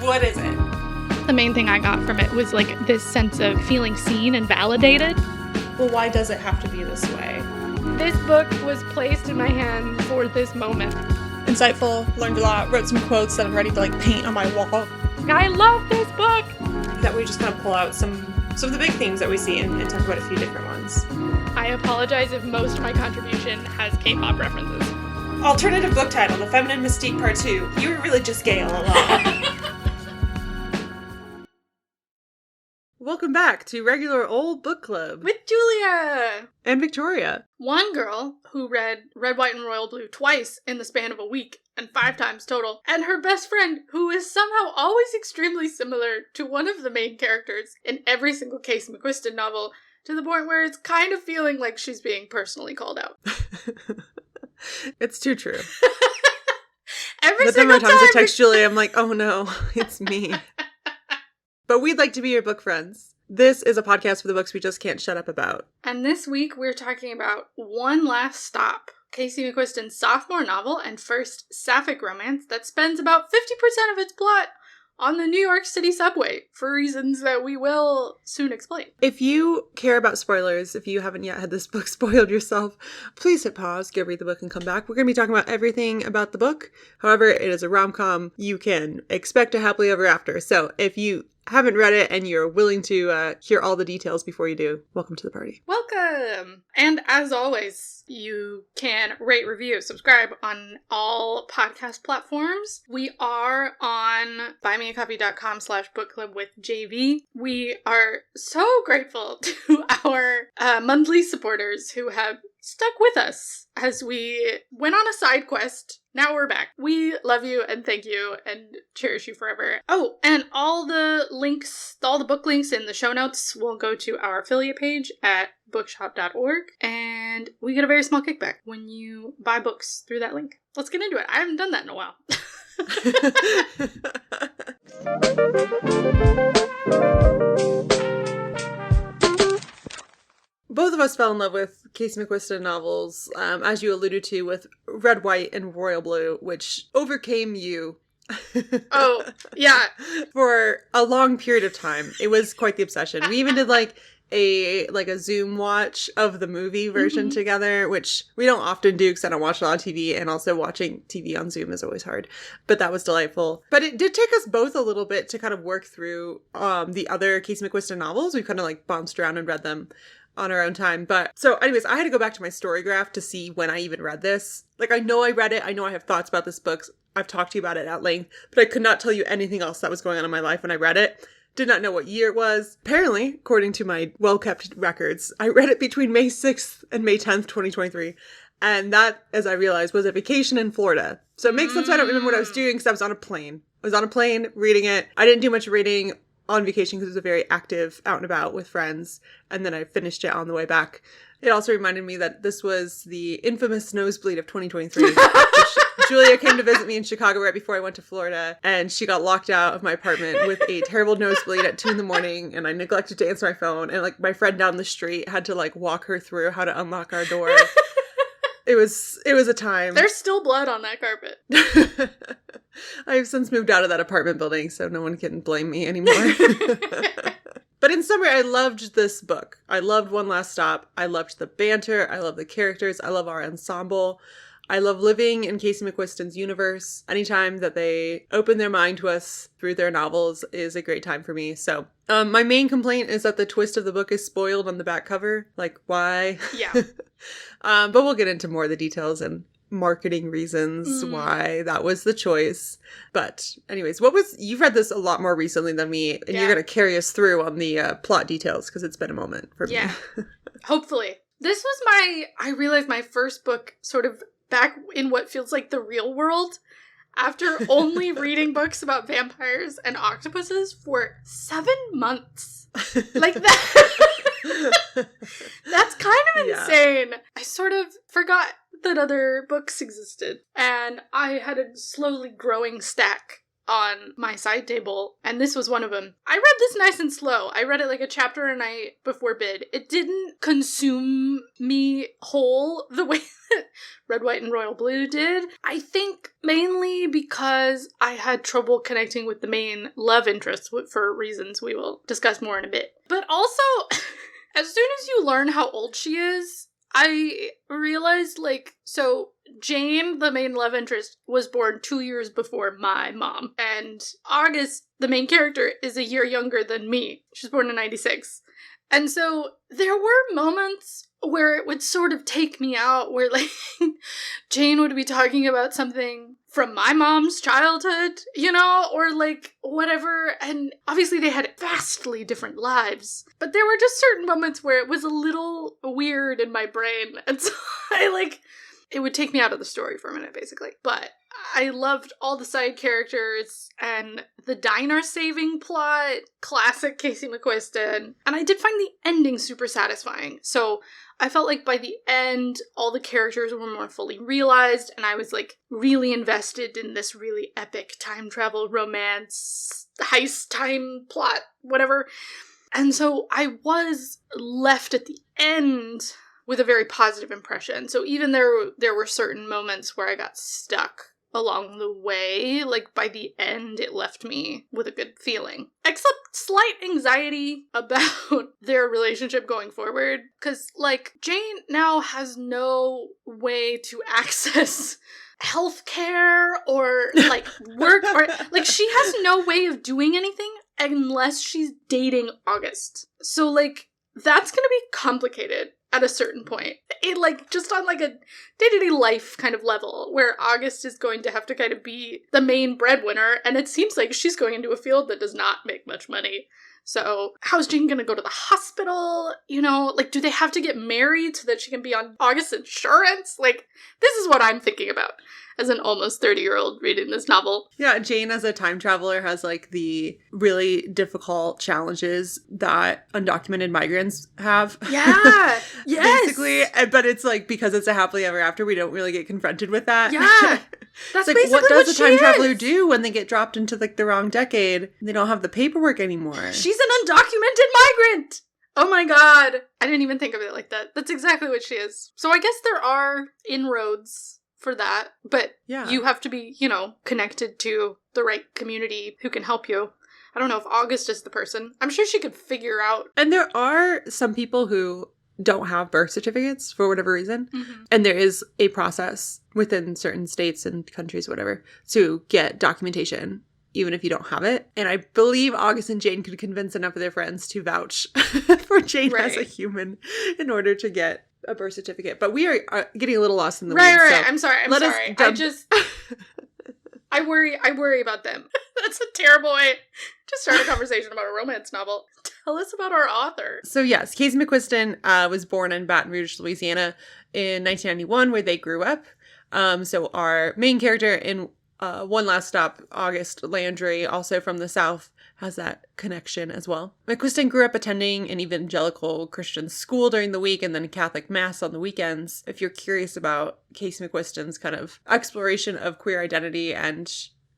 What is it? The main thing I got from it was like this sense of feeling seen and validated. Well, why does it have to be this way? This book was placed in my hand for this moment. Insightful, learned a lot, wrote some quotes that I'm ready to like paint on my wall. I love this book! That we just kind of pull out some of the big themes that we see and talk about a few different ones. I apologize if most of my contribution has K-pop references. Alternative book title, The Feminine Mystique Part 2. You were really just gay all along. Welcome back to regular old book club. With Julia! And Victoria. One girl who read Red, White, and Royal Blue twice in the span of a week, and 5 times total, and her best friend, who is somehow always extremely similar to one of the main characters in every single Casey McQuiston novel, to the point where it's kind of feeling like she's being personally called out. It's too true. Every the single number of times time I text Julia, I'm like, oh no, it's me. But we'd like to be your book friends. This is a podcast for the books we just can't shut up about. And this week we're talking about One Last Stop, Casey McQuiston's sophomore novel and first sapphic romance that spends about 50% of its plot on the New York City subway, for reasons that we will soon explain. If you care about spoilers, if you haven't yet had this book spoiled yourself, please hit pause, go read the book, and come back. We're going to be talking about everything about the book. However, it is a rom-com. You can expect a happily ever after. So if you haven't read it and you're willing to hear all the details before you do, welcome to the party. Welcome! And as always, you can rate, review, subscribe on all podcast platforms. We are on buymeacoffee.com/bookclubwithjv. We are so grateful to our monthly supporters who have stuck with us as we went on a side quest. Now we're back. We love you and thank you and cherish you forever. Oh, and all the book links in the show notes will go to our affiliate page at bookshop.org, and we get a very small kickback when you buy books through that link. Let's get into it. I haven't done that in a while. Both of us fell in love with Casey McQuiston novels, as you alluded to, with Red, White, and Royal Blue, which overcame you. Oh, yeah. For a long period of time. It was quite the obsession. We even did a Zoom watch of the movie version together, which we don't often do because I don't watch a lot of TV, and also watching TV on Zoom is always hard. But that was delightful. But it did take us both a little bit to kind of work through the other Casey McQuiston novels. We kind of bounced around and read them on our own time. But so anyways, I had to go back to my story graph to see when I even read this. I know I read it. I know I have thoughts about this book. I've talked to you about it at length, but I could not tell you anything else that was going on in my life when I read it. Did not know what year it was. Apparently, according to my well-kept records, I read it between May 6th and May 10th, 2023. And that, as I realized, was a vacation in Florida. So it makes sense I don't remember what I was doing because I was on a plane. I was on a plane reading it. I didn't do much reading on vacation because it was a very active out and about with friends. And then I finished it on the way back. It also reminded me that this was the infamous nosebleed of 2023. Which Julia came to visit me in Chicago right before I went to Florida, and she got locked out of my apartment with a terrible nosebleed at 2 a.m, and I neglected to answer my phone, and my friend down the street had to walk her through how to unlock our door. It was a time. There's still blood on that carpet. I have since moved out of that apartment building, so no one can blame me anymore. But in summary, I loved this book. I loved One Last Stop. I loved the banter. I love the characters. I love our ensemble. I love living in Casey McQuiston's universe. Anytime that they open their mind to us through their novels is a great time for me. So my main complaint is that the twist of the book is spoiled on the back cover. Why? Yeah. But we'll get into more of the details and marketing reasons why that was the choice. But anyways, you've read this a lot more recently than me, and you're going to carry us through on the plot details because it's been a moment for me. Yeah. Hopefully. This was I realized my first book sort of back in what feels like the real world after only reading books about vampires and octopuses for 7 months. That. That's kind of insane. I sort of forgot that other books existed, and I had a slowly growing stack on my side table, and this was one of them. I read this nice and slow. I read it like a chapter a night before bed. It didn't consume me whole the way that Red, White, and Royal Blue did. I think mainly because I had trouble connecting with the main love interest for reasons we will discuss more in a bit. But also, as soon as you learn how old she is, I realized, so Jane, the main love interest, was born 2 years before my mom. And August, the main character, is a year younger than me. She was born in 96. And so there were moments where it would sort of take me out, where, Jane would be talking about something from my mom's childhood, or, whatever. And obviously they had vastly different lives. But there were just certain moments where it was a little weird in my brain. And so it would take me out of the story for a minute, basically. But I loved all the side characters and the diner saving plot, classic Casey McQuiston. And I did find the ending super satisfying. So I felt like by the end, all the characters were more fully realized, and I was really invested in this really epic time travel romance, heist time plot, whatever. And so I was left at the end with a very positive impression. So even there were certain moments where I got stuck along the way, by the end, it left me with a good feeling. Except slight anxiety about their relationship going forward. Because, Jane now has no way to access healthcare or, work, or, she has no way of doing anything unless she's dating August. So, that's gonna be complicated at a certain point. It, just on, a day-to-day life kind of level, where August is going to have to kind of be the main breadwinner, and it seems like she's going into a field that does not make much money. So, how's Jane gonna go to the hospital? Do they have to get married so that she can be on August's insurance? This is what I'm thinking about as an almost 30-year-old reading this novel. Yeah, Jane as a time traveler has the really difficult challenges that undocumented migrants have. Yeah, yes. Basically, but it's because it's a happily ever after, we don't really get confronted with that. Yeah. That's basically what does a time traveler is. do when they get dropped into the wrong decade? They don't have the paperwork anymore. She's an undocumented migrant. Oh my god. I didn't even think of it like that. That's exactly what she is. So I guess there are inroads for that, but yeah, you have to be, connected to the right community who can help you. I don't know if August is the person. I'm sure she could figure out. And there are some people who don't have birth certificates for whatever reason. Mm-hmm. And there is a process within certain states and countries, whatever, to get documentation, even if you don't have it. And I believe August and Jane could convince enough of their friends to vouch for Jane as a human in order to get a birth certificate. But we are getting a little lost in the weeds. Right. So I'm sorry. I worry about them. That's a terrible way to start a conversation about a romance novel. Tell us about our author. So yes, Casey McQuiston was born in Baton Rouge, Louisiana in 1991, where they grew up. So our main character in One Last Stop, August Landry, also from the South, has that connection as well. McQuiston grew up attending an evangelical Christian school during the week and then a Catholic mass on the weekends. If you're curious about Casey McQuiston's kind of exploration of queer identity and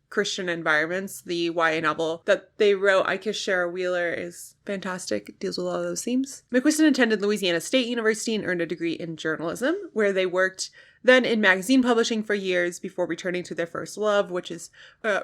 Christian environments, the YA novel that they wrote, I Kiss Shara Wheeler, is fantastic. It deals with all of those themes. McQuiston attended Louisiana State University and earned a degree in journalism, where they worked then in magazine publishing for years before returning to their first love, which is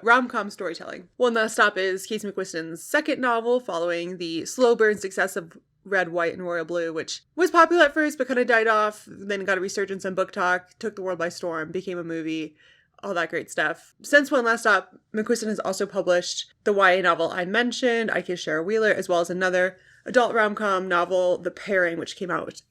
rom-com storytelling. One Last Stop is Casey McQuiston's second novel, following the slow burn success of Red, White, and Royal Blue, which was popular at first but kind of died off, then got a resurgence on Book Talk, took the world by storm, became a movie, all that great stuff. Since One Last Stop, McQuiston has also published the YA novel I mentioned, I Kiss Shara Wheeler, as well as another adult rom-com novel, The Pairing, which came out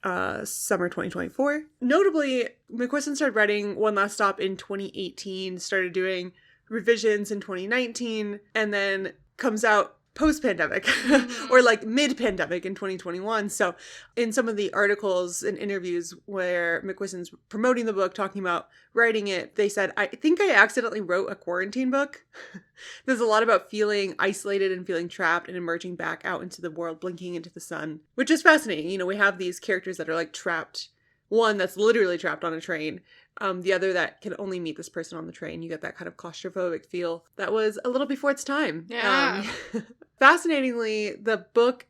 summer 2024. Notably, McQuiston started writing One Last Stop in 2018, started doing revisions in 2019, and then comes out post-pandemic or mid-pandemic in 2021. So in some of the articles and interviews where McQuiston's promoting the book, talking about writing it, they said, I think I accidentally wrote a quarantine book. There's a lot about feeling isolated and feeling trapped and emerging back out into the world, blinking into the sun, which is fascinating. We have these characters that are trapped. One that's literally trapped on a train, the other that can only meet this person on the train. You get that kind of claustrophobic feel that was a little before its time. Yeah. Fascinatingly, the book,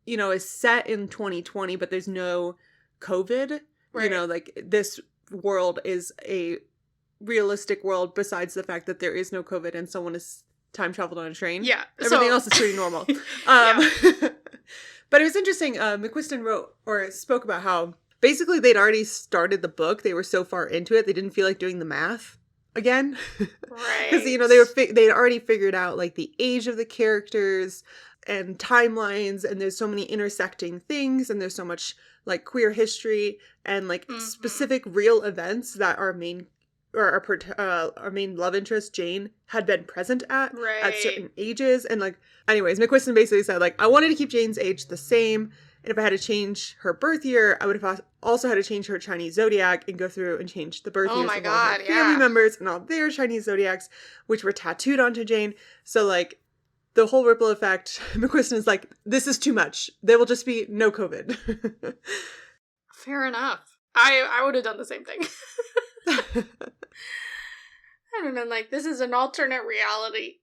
is set in 2020, but there's no COVID. Right. Like this world is a realistic world besides the fact that there is no COVID and someone is time traveled on a train. Yeah. Everything else is pretty normal. Yeah. But it was interesting. McQuiston wrote or spoke about how basically they'd already started the book. They were so far into it, they didn't feel like doing the math again. Right. Because, they'd already figured out like the age of the characters and timelines, and there's so many intersecting things, and there's so much like queer history and like specific real events that our main love interest Jane had been present at certain ages. And like, anyways, McQuiston basically said like, I wanted to keep Jane's age the same, and if I had to change her birth year, I would have also had to change her Chinese zodiac and go through and change the birth years of all her family members and all their Chinese zodiacs, which were tattooed onto Jane. So like the whole ripple effect, McQuiston is like, this is too much. There will just be no COVID. Fair enough. I would have done the same thing. I don't know, like, this is an alternate reality.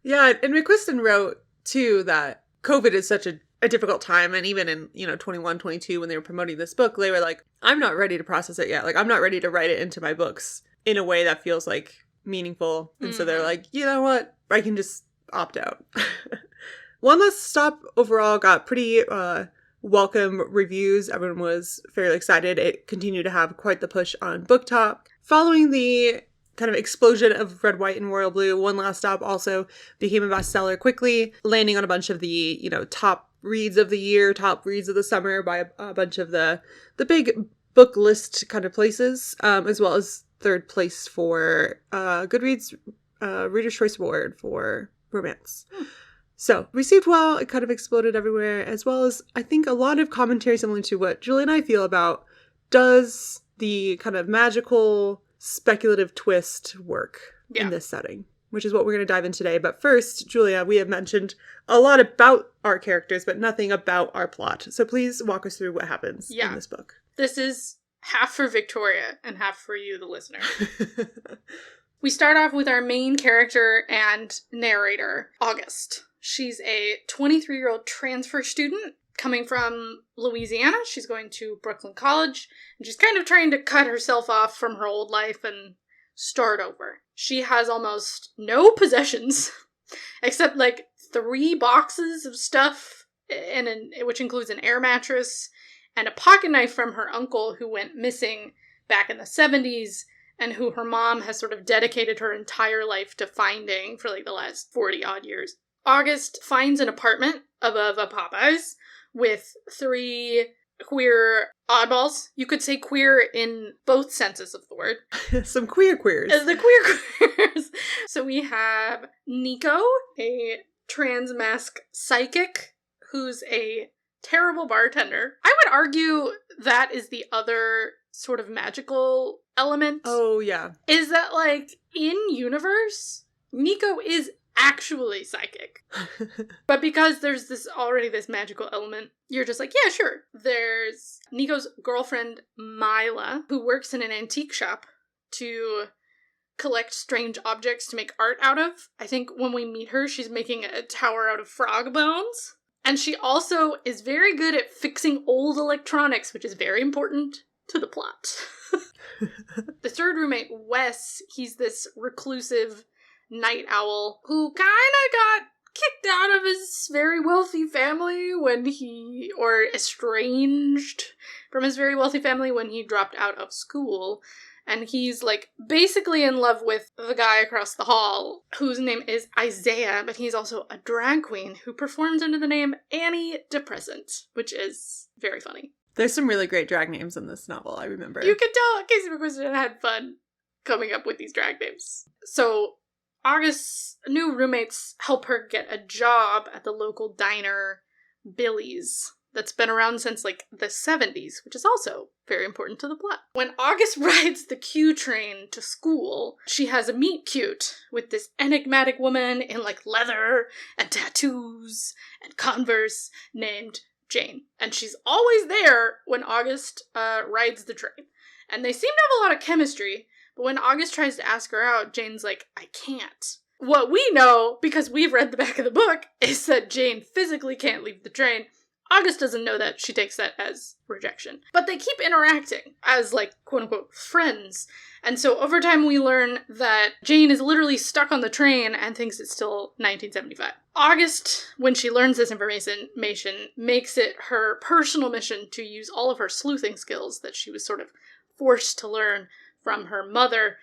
Yeah, and McQuiston wrote, too, that COVID is such a difficult time, and even in, 21, 22, when they were promoting this book, they were like, I'm not ready to process it yet. Like, I'm not ready to write it into my books in a way that feels, like, meaningful. And so they're like, you know what? I can just opt out. One Last Stop overall got pretty welcome reviews. Everyone was fairly excited. It continued to have quite the push on BookTok. Following the kind of explosion of Red, White, and Royal Blue, One Last Stop also became a bestseller quickly, landing on a bunch of the, top reads of the year, top reads of the summer by a bunch of the big book list kind of places, as well as third place for Goodreads Reader's Choice Award for romance. So, received well, it kind of exploded everywhere, as well as, I think, a lot of commentary similar to what Julie and I feel about, does the kind of magical, speculative twist work in this setting? Which is what we're going to dive in today. But first, Julia, we have mentioned a lot about our characters, but nothing about our plot. So please walk us through what happens in this book. This is half for Victoria and half for you, the listener. We start off with our main character and narrator, August. She's a 23-year-old transfer student coming from Louisiana. She's going to Brooklyn College, and she's kind of trying to cut herself off from her old life and start over. She has almost no possessions, except like 3 boxes of stuff, which includes an air mattress and a pocket knife from her uncle who went missing back in the 70s, and who her mom has sort of dedicated her entire life to finding for like the last 40-odd years. August finds an apartment above a Popeyes with 3 queer oddballs. You could say queer in both senses of the word. Some queers. The queer queers. So we have Nico, a trans mask psychic, who's a terrible bartender. I would argue that is the other sort of magical element. Oh, yeah. Is that, like, in universe, Nico is actually psychic. But because there's already this magical element, you're just like, yeah, sure. There's Nico's girlfriend, Mila, who works in an antique shop to collect strange objects to make art out of. I think when we meet her, she's making a tower out of frog bones. And she also is very good at fixing old electronics, which is very important to the plot. The third roommate, Wes, he's this reclusive night owl who kind of got kicked out of his very wealthy family or estranged from his very wealthy family when he dropped out of school. And he's, like, basically in love with the guy across the hall, whose name is Isaiah, but he's also a drag queen who performs under the name Annie Depressant, which is very funny. There's some really great drag names in this novel, I remember. You can tell Casey McQuiston had fun coming up with these drag names. So, August's new roommates help her get a job at the local diner, Billy's, that's been around since, like, the 70s, which is also very important to the plot. When August rides the Q train to school, she has a meet cute with this enigmatic woman in, like, leather and tattoos and Converse named Jane. And she's always there when August rides the train. And they seem to have a lot of chemistry, but when August tries to ask her out, Jane's like, I can't. What we know, because we've read the back of the book, is that Jane physically can't leave the train. August doesn't know that. She takes that as rejection. But they keep interacting as, like, quote-unquote, friends. And so over time we learn that Jane is literally stuck on the train and thinks it's still 1975. August, when she learns this information, makes it her personal mission to use all of her sleuthing skills that she was sort of forced to learn from her mother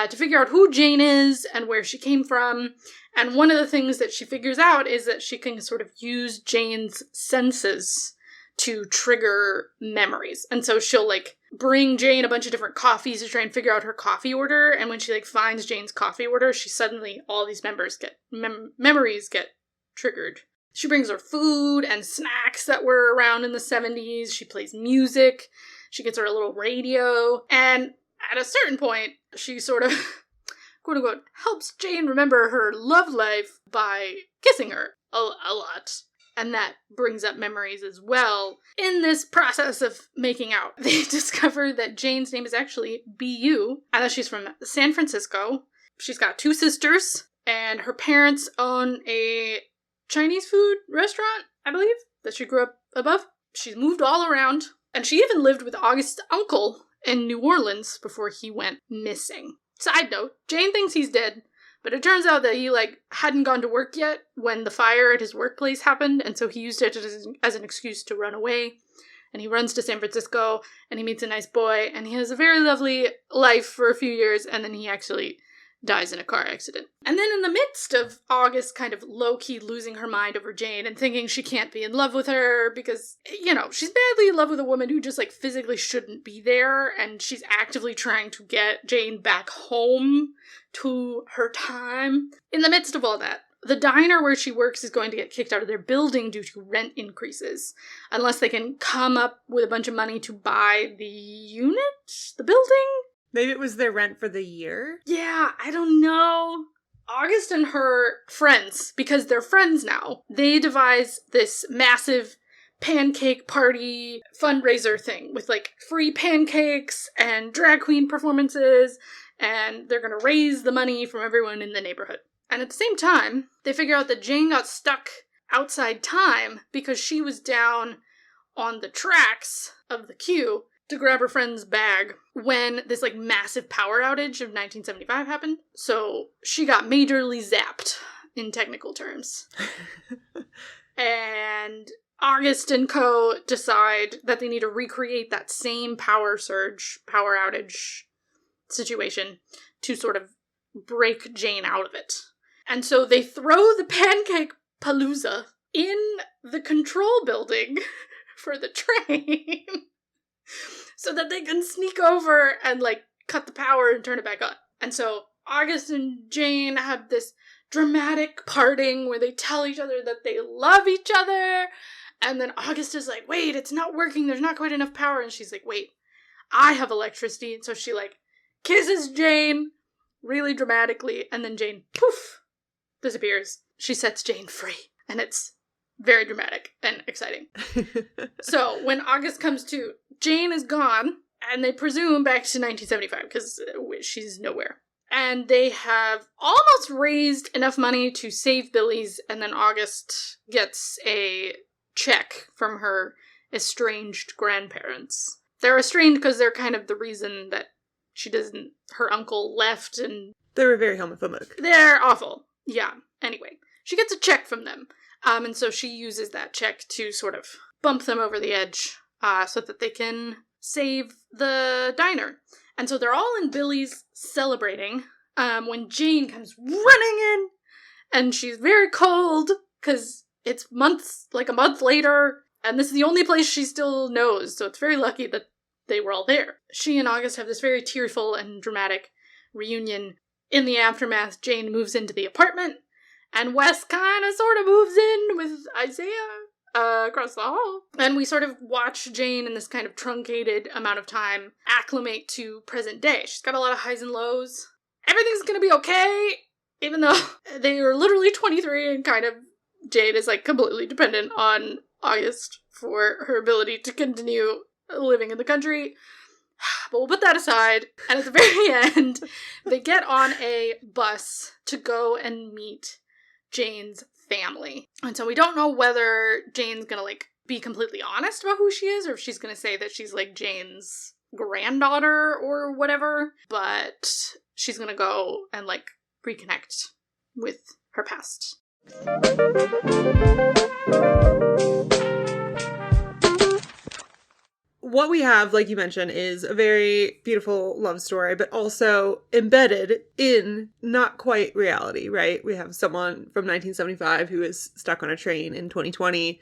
to figure out who Jane is and where she came from. And one of the things that she figures out is that she can sort of use Jane's senses to trigger memories. And so she'll, like, bring Jane a bunch of different coffees to try and figure out her coffee order. And when she, like, finds Jane's coffee order, she suddenly, all these memories get triggered. She brings her food and snacks that were around in the 70s. She plays music. She gets her a little radio. And at a certain point, she sort of, quote-unquote, helps Jane remember her love life by kissing her a lot. And that brings up memories as well. In this process of making out, they discover that Jane's name is actually B.U., and that she's from San Francisco. She's got 2 sisters, and her parents own a Chinese food restaurant, I believe, that she grew up above. She's moved all around, and she even lived with August's uncle in New Orleans before he went missing. Side note, Jane thinks he's dead, but it turns out that he, like, hadn't gone to work yet when the fire at his workplace happened, and so he used it as an excuse to run away. And he runs to San Francisco, and he meets a nice boy, and he has a very lovely life for a few years, and then he actually dies in a car accident. And then in the midst of August kind of low-key losing her mind over Jane and thinking she can't be in love with her because, you know, she's badly in love with a woman who just, like, physically shouldn't be there, and she's actively trying to get Jane back home to her time. In the midst of all that, the diner where she works is going to get kicked out of their building due to rent increases, unless they can come up with a bunch of money to buy the unit? The building? Maybe it was their rent for the year? Yeah, I don't know. August and her friends, because they're friends now, they devise this massive pancake party fundraiser thing with, like, free pancakes and drag queen performances, and they're gonna raise the money from everyone in the neighborhood. And at the same time, they figure out that Jane got stuck outside time because she was down on the tracks of the queue to grab her friend's bag when this, like, massive power outage of 1975 happened. So she got majorly zapped, in technical terms. And August and co. decide that they need to recreate that same power outage situation to sort of break Jane out of it. And so they throw the pancake palooza in the control building for the train so that they can sneak over and, like, cut the power and turn it back on. And so August and Jane have this dramatic parting where they tell each other that they love each other. And then August is like, wait, it's not working. There's not quite enough power. And she's like, wait, I have electricity. And so she, like, kisses Jane really dramatically. And then Jane, poof, disappears. She sets Jane free. And it's very dramatic and exciting. So when August comes to, Jane is gone. And they presume back to 1975 because she's nowhere. And they have almost raised enough money to save Billy's, and then August gets a check from her estranged grandparents. They're estranged because they're kind of the reason that her uncle left, and They were very homophobic. they're awful. Yeah. Anyway, she gets a check from them. And so she uses that check to sort of bump them over the edge, so that they can save the diner. And so they're all in Billy's celebrating, when Jane comes running in, and she's very cold, because it's a month later, and this is the only place she still knows, so it's very lucky that they were all there. She and August have this very tearful and dramatic reunion. In the aftermath, Jane moves into the apartment, and Wes kind of sort of moves in with Isaiah across the hall. And we sort of watch Jane in this kind of truncated amount of time acclimate to present day. She's got a lot of highs and lows. Everything's gonna be okay, even though they are literally 23 and kind of Jane is, like, completely dependent on August for her ability to continue living in the country. But we'll put that aside. And at the very end, they get on a bus to go and meet Jane's family. And so we don't know whether Jane's gonna, like, be completely honest about who she is, or if she's gonna say that she's, like, Jane's granddaughter or whatever. But she's gonna go and, like, reconnect with her past. What we have, like you mentioned, is a very beautiful love story, but also embedded in not quite reality, right? We have someone from 1975 who is stuck on a train in 2020.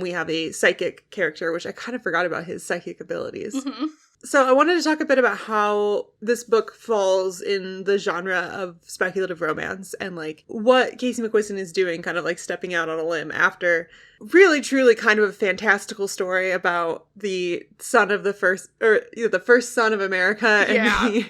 We have a psychic character, which I kind of forgot about his psychic abilities. Mm-hmm. So I wanted to talk a bit about how this book falls in the genre of speculative romance and, like, what Casey McQuiston is doing, kind of like stepping out on a limb after really truly kind of a fantastical story about the son of the first, or the first son of America and the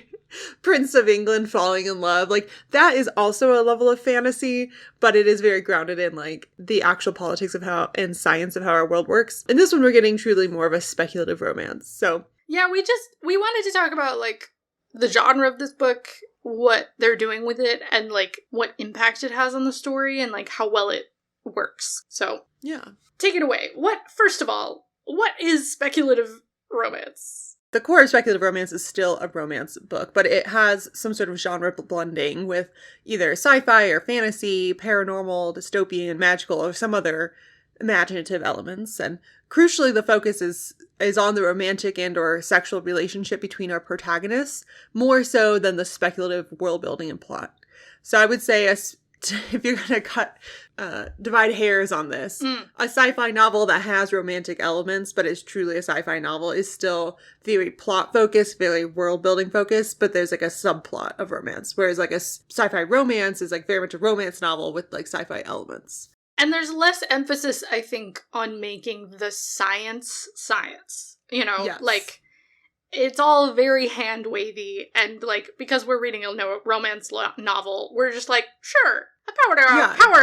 Prince of England falling in love. Like, that is also a level of fantasy, but it is very grounded in, like, the actual politics of how and science of how our world works. In this one, we're getting truly more of a speculative romance. So yeah, we wanted to talk about, like, the genre of this book, what they're doing with it, and, like, what impact it has on the story, and, like, how well it works. So, yeah. Take it away. First of all, what is speculative romance? The core of speculative romance is still a romance book, but it has some sort of genre blending with either sci-fi or fantasy, paranormal, dystopian, magical, or some other imaginative elements. And crucially, the focus is on the romantic and or sexual relationship between our protagonists, more so than the speculative world building and plot. So I would say, if you're going to divide hairs on this, a sci-fi novel that has romantic elements but is truly a sci-fi novel is still very plot focused, very world building focused, but there's, like, a subplot of romance. Whereas, like, a sci-fi romance is, like, very much a romance novel with, like, sci-fi elements. And there's less emphasis, I think, on making the science, you know? Yes. Like, it's all very hand-wavy, and, like, because we're reading a romance novel, we're just like, sure, a power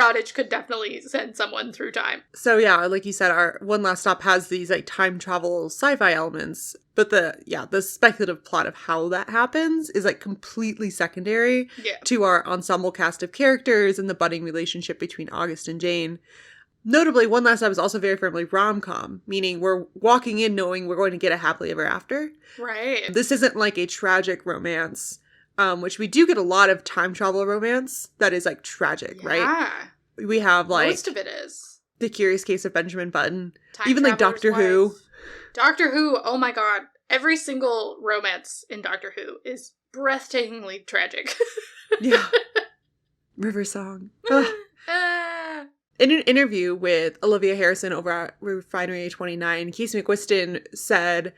outage could definitely send someone through time. So yeah, like you said, our One Last Stop has these, like, time travel sci-fi elements, but the speculative plot of how that happens is, like, completely secondary to our ensemble cast of characters and the budding relationship between August and Jane. Notably, One Last Stop is also very firmly rom-com, meaning we're walking in knowing we're going to get a happily ever after. Right. This isn't, like, a tragic romance, which we do get a lot of time travel romance that is, like, tragic, right? We have, like, most of it is The Curious Case of Benjamin Button, Time even, like, Traveler's Doctor Who. Wife. Doctor Who, oh my god. Every single romance in Doctor Who is breathtakingly tragic. Yeah. River Song. In an interview with Olivia Harrison over at Refinery 29, Casey McQuiston said,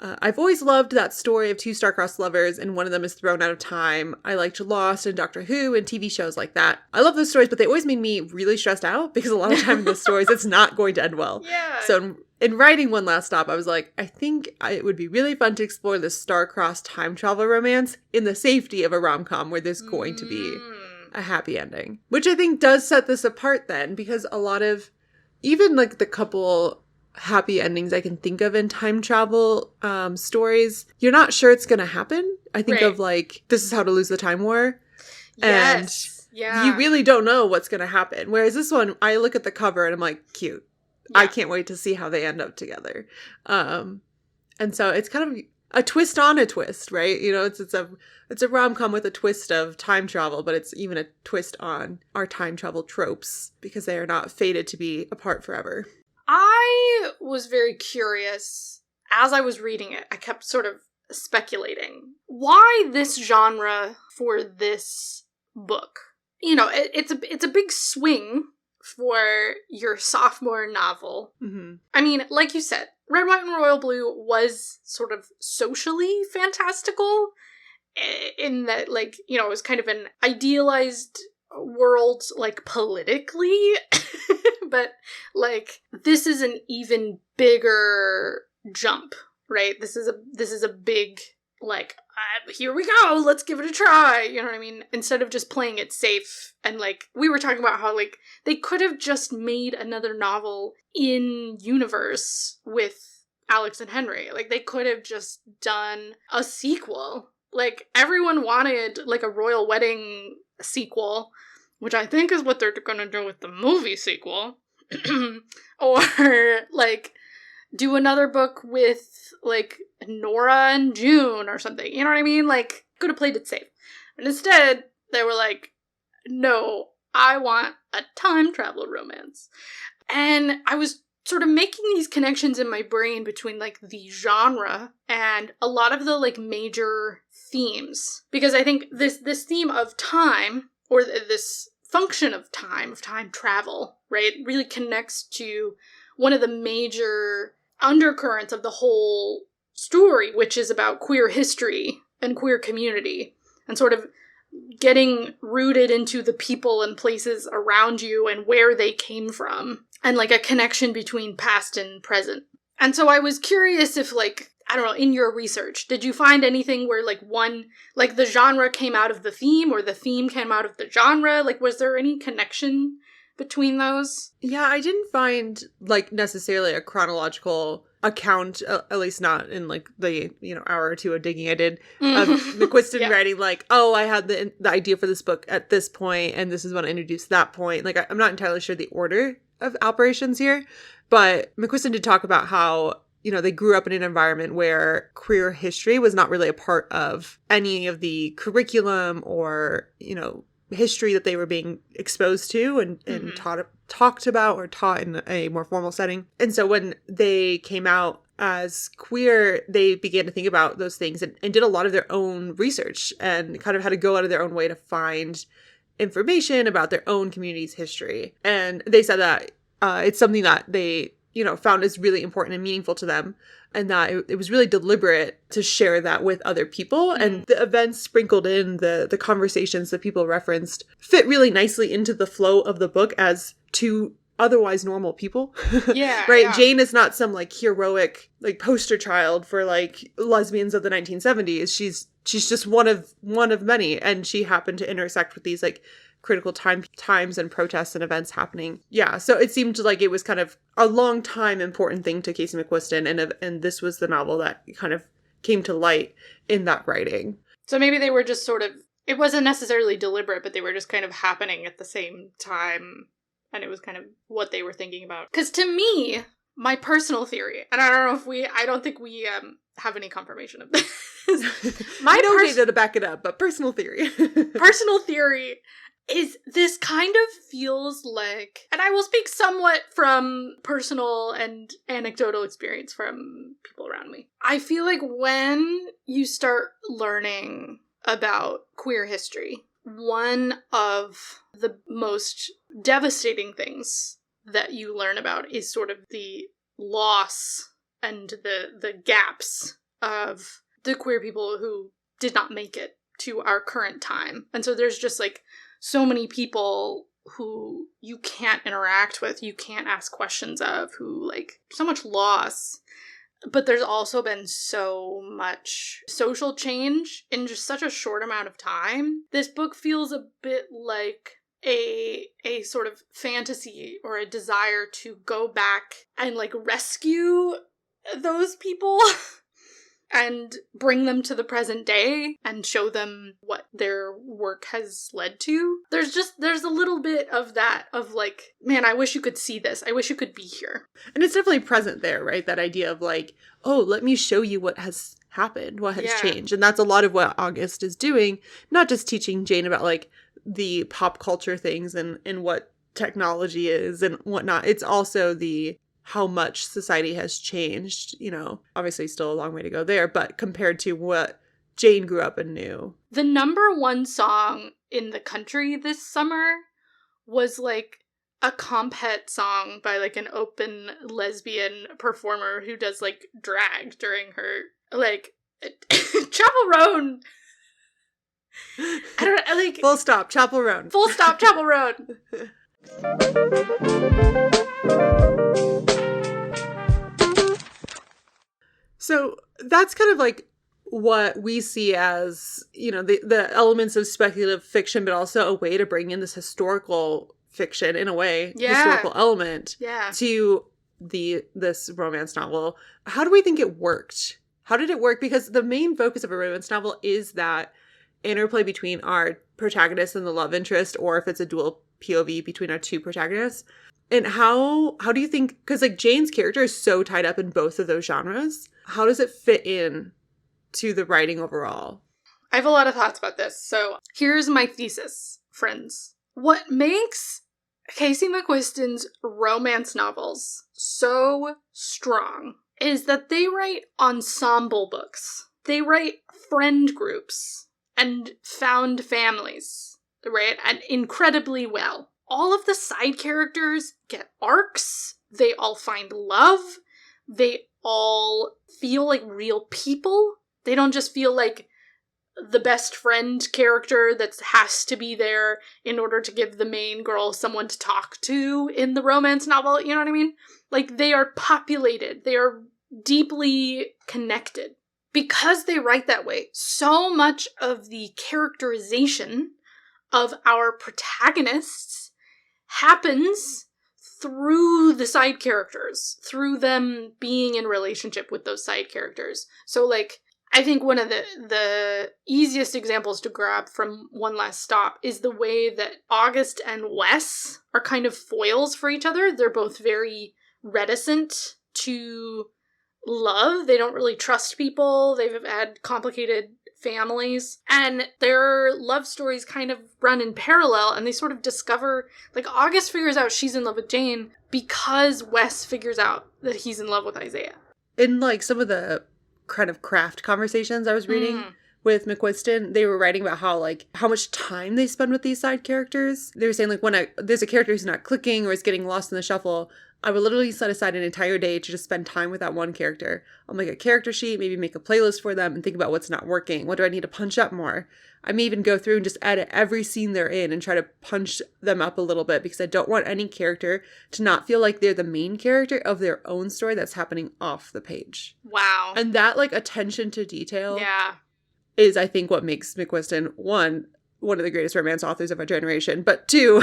I've always loved that story of two star-crossed lovers and one of them is thrown out of time. I liked Lost and Doctor Who and TV shows like that. I love those stories, but they always made me really stressed out because a lot of time in those stories, it's not going to end well. Yeah. So in writing One Last Stop, I was like, I think it would be really fun to explore this star-crossed time travel romance in the safety of a rom-com where there's going to be a happy ending. Which I think does set this apart then, because a lot of, even, like, the couple happy endings I can think of in time travel stories, you're not sure it's gonna happen. I think of, like, This Is How to Lose the Time War. Yes. And you really don't know what's gonna happen. Whereas this one, I look at the cover and I'm like, cute. Yeah. I can't wait to see how they end up together. And so it's kind of a twist on a twist, right? You know, it's a rom-com with a twist of time travel, but it's even a twist on our time travel tropes because they are not fated to be apart forever. I was very curious as I was reading it. I kept sort of speculating why this genre for this book. You know, it's a big swing for your sophomore novel. Mm-hmm. I mean, like you said, Red, White, and Royal Blue was sort of socially fantastical in that, like, you know, it was kind of an idealized world, like, politically. But, like, this is an even bigger jump, right? This is a big, like, here we go, let's give it a try, you know what I mean? Instead of just playing it safe, and, like, we were talking about how, like, they could have just made another novel in universe with Alex and Henry. Like, they could have just done a sequel. Like, everyone wanted, like, a royal wedding sequel, which I think is what they're gonna do with the movie sequel. Or, like, do another book with, like, Nora and June or something. You know what I mean? Like, could have played it safe. And instead, they were like, no, I want a time travel romance. And I was sort of making these connections in my brain between, like, the genre and a lot of the, like, major themes. Because I think this theme of time, or this function of time travel, right, really connects to one of the major undercurrents of the whole story, which is about queer history and queer community, and sort of getting rooted into the people and places around you and where they came from, and, like, a connection between past and present. And so I was curious if, like, I don't know, in your research, did you find anything where, like, the genre came out of the theme, or the theme came out of the genre? Like, was there any connection between those? Yeah, I didn't find, like, necessarily a chronological account, at least not in, like, the, hour or two of digging I did, of McQuiston writing, like, oh, I had the idea for this book at this point, and this is when I introduced that point. Like, I'm not entirely sure the order of operations here, but McQuiston did talk about how, they grew up in an environment where queer history was not really a part of any of the curriculum or, history that they were being exposed to and talked about or taught in a more formal setting. And so when they came out as queer, they began to think about those things and did a lot of their own research and kind of had to go out of their own way to find information about their own community's history. And they said that it's something that they, found is really important and meaningful to them, and that it was really deliberate to share that with other people. Mm-hmm. And the events sprinkled in, the conversations that people referenced, fit really nicely into the flow of the book as two otherwise normal people. Yeah. Right? Yeah. Jane is not some, like, heroic, like, poster child for, like, lesbians of the 1970s. She's just one of many, and she happened to intersect with these, like, critical times and protests and events happening. Yeah, so it seemed like it was kind of a long time important thing to Casey McQuiston, and this was the novel that kind of came to light in that writing. So maybe they were just sort of, it wasn't necessarily deliberate, but they were just kind of happening at the same time, and it was kind of what they were thinking about. Because to me, my personal theory, and I don't think we have any confirmation of this. My data to back it up, but personal theory. Personal theory is this kind of feels like, and I will speak somewhat from personal and anecdotal experience from people around me. I feel like when you start learning about queer history, one of the most devastating things that you learn about is sort of the loss and the gaps of the queer people who did not make it to our current time. And so there's just, like, so many people who you can't interact with, you can't ask questions of, who, like, so much loss. But there's also been so much social change in just such a short amount of time. This book feels a bit like a sort of fantasy or a desire to go back and, like, rescue those people and bring them to the present day and show them what their work has led to. There's a little bit of that, of, like, man, I wish you could see this. I wish you could be here. And it's definitely present there, right? That idea of, like, oh, let me show you what has happened, what has changed. And that's a lot of what August is doing, not just teaching Jane about, like, the pop culture things and what technology is and whatnot. It's also how much society has changed, obviously still a long way to go there, but compared to what Jane grew up and knew. The number one song in the country this summer was, like, a compet song by, like, an open lesbian performer who does, like, drag during her, like, Chapel Roan. I don't know, like... Full stop, Chapel Roan. Full stop, Chapel Roan. So that's kind of, like, what we see as, the elements of speculative fiction, but also a way to bring in this historical fiction, in a way, historical element, to this romance novel. How do we think it worked? How did it work? Because the main focus of a romance novel is that interplay between our protagonist and the love interest, or if it's a dual POV between our two protagonists. And how do you think, because like Jane's character is so tied up in both of those genres, how does it fit in to the writing overall? I have a lot of thoughts about this. So here's my thesis, friends. What makes Casey McQuiston's romance novels so strong is that they write ensemble books. They write friend groups and found families, right? And incredibly well. All of the side characters get arcs. They all find love. They all feel like real people. They don't just feel like the best friend character that has to be there in order to give the main girl someone to talk to in the romance novel. You know what I mean? Like, they are populated. They are deeply connected. Because they write that way, so much of the characterization of our protagonists happens through the side characters, through them being in relationship with those side characters. So, like, I think one of the easiest examples to grab from One Last Stop is the way that August and Wes are kind of foils for each other. They're both very reticent to love. They don't really trust people. They've had complicated families. And their love stories kind of run in parallel, and they sort of discover, like, August figures out she's in love with Jane because Wes figures out that he's in love with Isaiah. In, like, some of the kind of craft conversations I was reading with McQuiston, they were writing about how much time they spend with these side characters. They were saying, like, when there's a character who's not clicking or is getting lost in the shuffle, I would literally set aside an entire day to just spend time with that one character. I'll make a character sheet, maybe make a playlist for them and think about what's not working. What do I need to punch up more? I may even go through and just edit every scene they're in and try to punch them up a little bit, because I don't want any character to not feel like they're the main character of their own story that's happening off the page. Wow. And that, like, attention to detail is, I think, what makes McQuiston, one of the greatest romance authors of our generation, but two,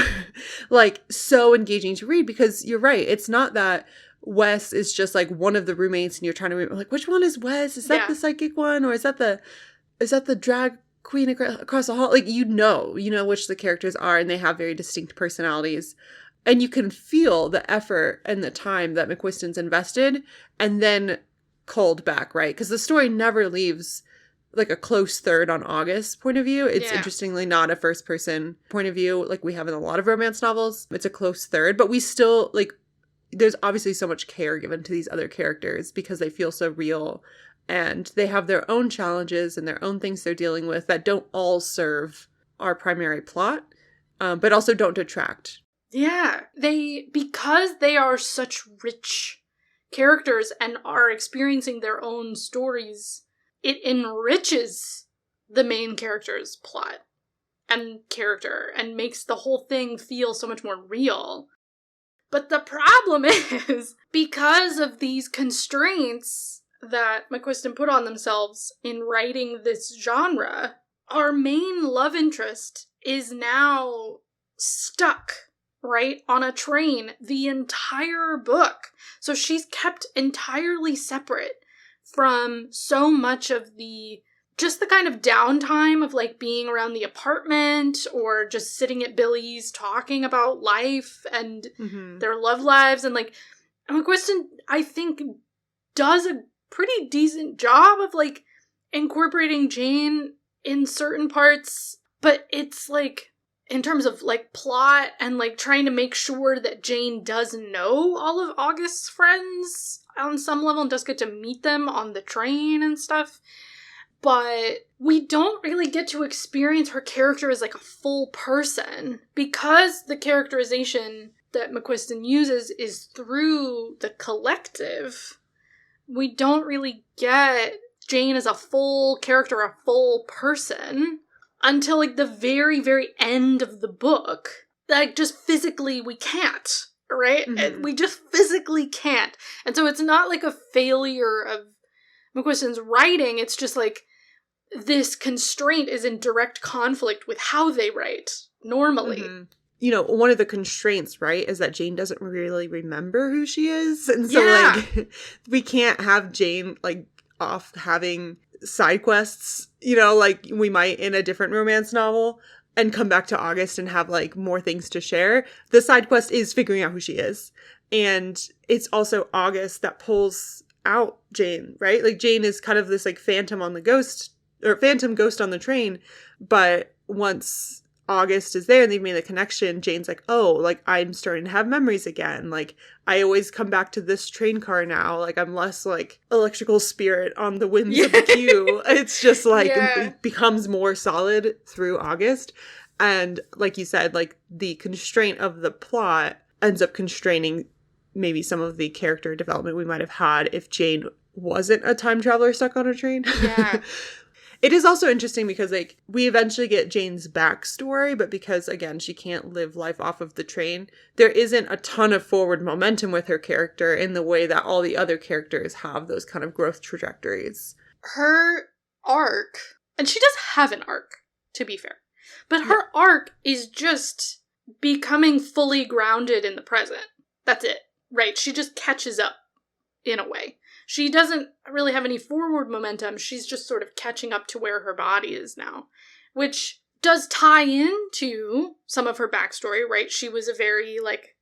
like, so engaging to read, because you're right. It's not that Wes is just like one of the roommates and you're trying to remember, like, which one is Wes? Is that the psychic one? Or is that the drag queen across the hall? Like, you know which the characters are, and they have very distinct personalities. And you can feel the effort and the time that McQuiston's invested and then culled back, right? Because the story never leaves like a close third on August's point of view. It's interestingly not a first person point of view like we have in a lot of romance novels. It's a close third, but we still, like, there's obviously so much care given to these other characters because they feel so real and they have their own challenges and their own things they're dealing with that don't all serve our primary plot, but also don't detract. Yeah, because they are such rich characters and are experiencing their own stories, it enriches the main character's plot and character and makes the whole thing feel so much more real. But the problem is, because of these constraints that McQuiston put on themselves in writing this genre, our main love interest is now stuck, right, on a train the entire book. So she's kept entirely separate from so much of the kind of downtime of, like, being around the apartment or just sitting at Billy's talking about life and their love lives. And, like, McQuiston, I think, does a pretty decent job of, like, incorporating Jane in certain parts, but it's, like, in terms of, like, plot and, like, trying to make sure that Jane does know all of August's friends on some level and does get to meet them on the train and stuff. But we don't really get to experience her character as, like, a full person, because the characterization that McQuiston uses is through the collective. We don't really get Jane as a full character, a full person, until, like, the very, very end of the book. Like, just physically we can't, right? We just physically can't. And so it's not like a failure of McQuiston's writing, it's just like this constraint is in direct conflict with how they write normally. you know, one of the constraints, right, is that Jane doesn't really remember who she is. And so, Yeah. like, we can't have Jane, like, off having side quests, you know, like we might in a different romance novel, and come back to August and have, like, more things to share. The side quest is figuring out who she is. And it's also August that pulls out Jane, right? Like, Jane is kind of this, like, phantom ghost on the train. But once August is there and they've made a connection, Jane's like, oh, like, I'm starting to have memories again. Like, I always come back to this train car now. Like, I'm less, like, electrical spirit on the winds of the queue. It's just, like, it becomes more solid through August. And like you said, like, the constraint of the plot ends up constraining maybe some of the character development we might have had if Jane wasn't a time traveler stuck on a train. Yeah. It is also interesting because, like, we eventually get Jane's backstory, but because, again, she can't live life off of the train, there isn't a ton of forward momentum with her character in the way that all the other characters have those kind of growth trajectories. Her arc, and she does have an arc, to be fair, but her arc is just becoming fully grounded in the present. That's it, right? She just catches up in a way. She doesn't really have any forward momentum. She's just sort of catching up to where her body is now, which does tie into some of her backstory, right? She was a very, like,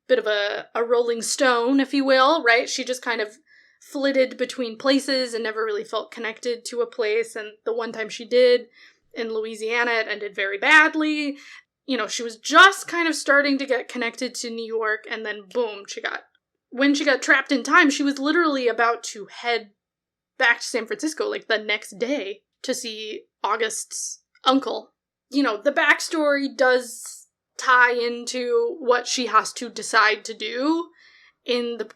bit of a rolling stone, if you will, right? She just kind of flitted between places and never really felt connected to a place. And the one time she did in Louisiana, it ended very badly. You know, she was just kind of starting to get connected to New York, and then boom, when she got trapped in time, she was literally about to head back to San Francisco, like, the next day to see August's uncle. You know, the backstory does tie into what she has to decide to do,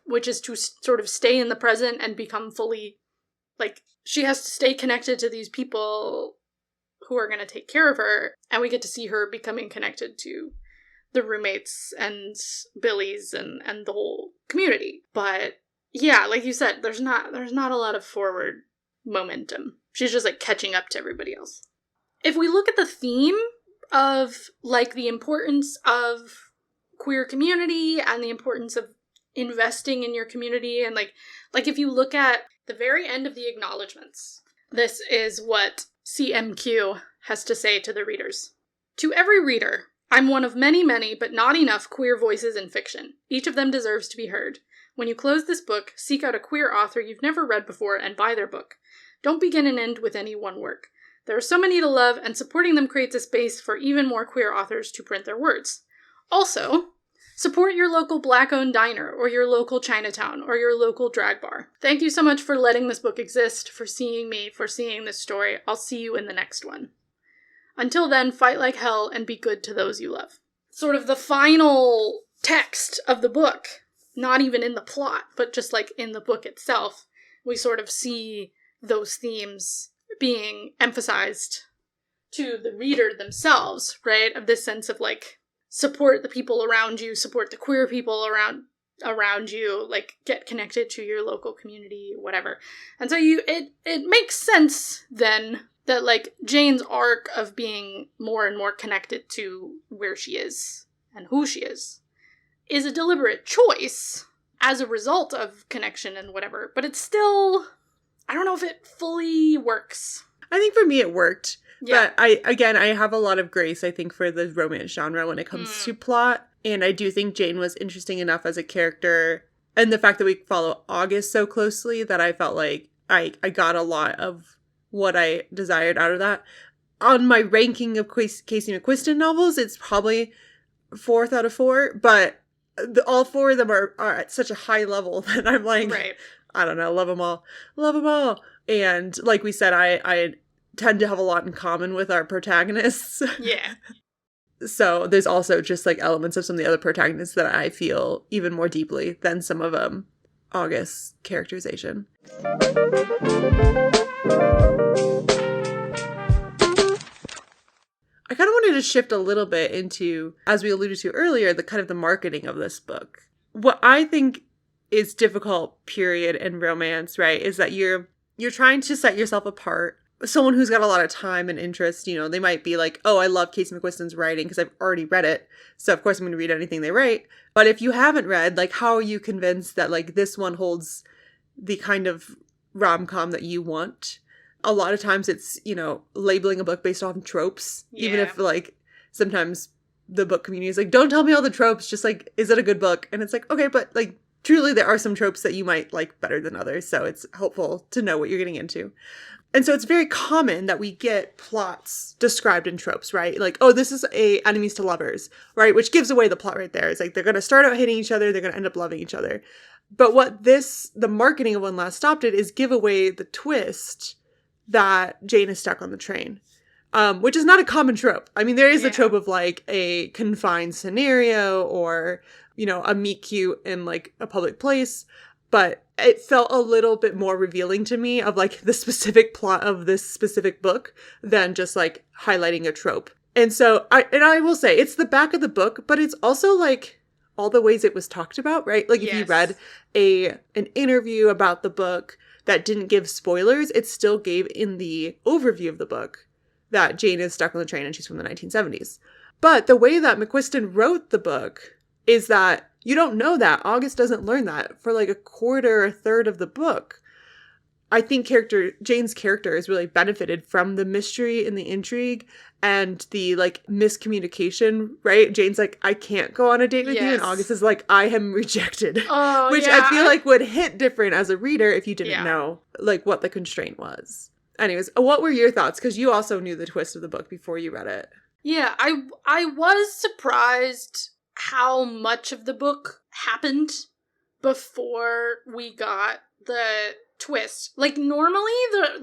which is to sort of stay in the present and become fully, like, she has to stay connected to these people who are going to take care of her, and we get to see her becoming connected to the roommates and Billy's and the whole community. But yeah, like you said, there's not a lot of forward momentum. She's just, like, catching up to everybody else. If we look at the theme of, like, the importance of queer community and the importance of investing in your community, and like if you look at the very end of the acknowledgements, this is what CMQ has to say to the readers. To every reader, I'm one of many, many, but not enough queer voices in fiction. Each of them deserves to be heard. When you close this book, seek out a queer author you've never read before and buy their book. Don't begin and end with any one work. There are so many to love, and supporting them creates a space for even more queer authors to print their words. Also, support your local Black-owned diner, or your local Chinatown, or your local drag bar. Thank you so much for letting this book exist, for seeing me, for seeing this story. I'll see you in the next one. Until then, fight like hell and be good to those you love. Sort of the final text of the book, not even in the plot, but just, like, in the book itself, we sort of see those themes being emphasized to the reader themselves, right? Of this sense of, like, support the people around you, support the queer people around you, like, get connected to your local community, whatever. And so it makes sense then that, like, Jane's arc of being more and more connected to where she is and who she is a deliberate choice as a result of connection and whatever, but it's still, I don't know if it fully works. I think for me it worked. Yeah. But I have a lot of grace, I think, for the romance genre when it comes to plot. And I do think Jane was interesting enough as a character. And the fact that we follow August so closely that I felt like I got a lot of what I desired out of that. On my ranking of Casey McQuiston novels, it's probably 4th out of 4. But all 4 of them are at such a high level that I'm like, right. I don't know, love them all. Love them all. And like we said, I tend to have a lot in common with our protagonists. Yeah. So there's also just, like, elements of some of the other protagonists that I feel even more deeply than some of August's characterization. I kind of wanted to shift a little bit into, as we alluded to earlier, the kind of the marketing of this book. What I think is difficult, period, in romance, right, is that you're trying to set yourself apart someone who's got a lot of time and interest, you know, they might be like, oh, I love Casey McQuiston's writing because I've already read it. So of course I'm going to read anything they write. But if you haven't read, like, how are you convinced that like this one holds the kind of rom-com that you want? A lot of times it's, you know, labeling a book based on tropes, even if like sometimes the book community is like, don't tell me all the tropes, just like, is it a good book? And it's like, okay, but like truly there are some tropes that you might like better than others. So it's helpful to know what you're getting into. And so it's very common that we get plots described in tropes, right? Like, oh, this is a enemies to lovers, right? Which gives away the plot right there. It's like they're going to start out hating each other. They're going to end up loving each other. But what the marketing of One Last Stop did is give away the twist that Jane is stuck on the train, which is not a common trope. I mean, there is a trope of like a confined scenario or, you know, a meet cute in like a public place. But it felt a little bit more revealing to me of like the specific plot of this specific book than just like highlighting a trope. And so I will say it's the back of the book, but it's also like all the ways it was talked about, right? Like if you read an interview about the book that didn't give spoilers, it still gave in the overview of the book that Jane is stuck on the train and she's from the 1970s. But the way that McQuiston wrote the book is that you don't know that. August doesn't learn that for like a quarter or a third of the book. I think Jane's character is really benefited from the mystery and the intrigue and the like miscommunication, right? Jane's like, I can't go on a date with you. And August is like, I am rejected. Oh, which I feel like would hit different as a reader if you didn't know like what the constraint was. Anyways, what were your thoughts? Because you also knew the twist of the book before you read it. Yeah, I was surprised how much of the book happened before we got the twist. Like, normally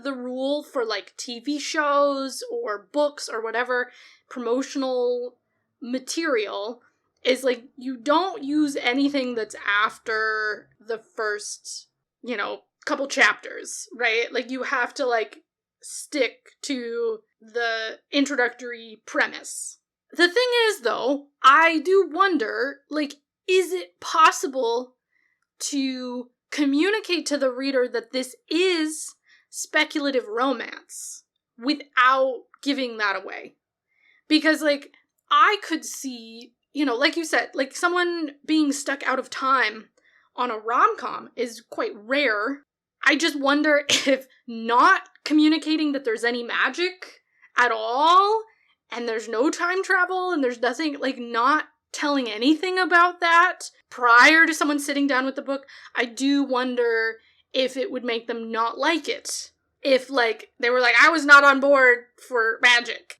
the rule for, like, TV shows or books or whatever promotional material is, like, you don't use anything that's after the first, you know, couple chapters, right? Like, you have to, like, stick to the introductory premise. The thing is, though, I do wonder, like, is it possible to communicate to the reader that this is speculative romance without giving that away? Because, like, I could see, you know, like you said, like, someone being stuck out of time on a rom-com is quite rare. I just wonder if not communicating that there's any magic at all, and there's no time travel, and there's nothing, like, not telling anything about that prior to someone sitting down with the book, I do wonder if it would make them not like it. If, like, they were like, I was not on board for magic.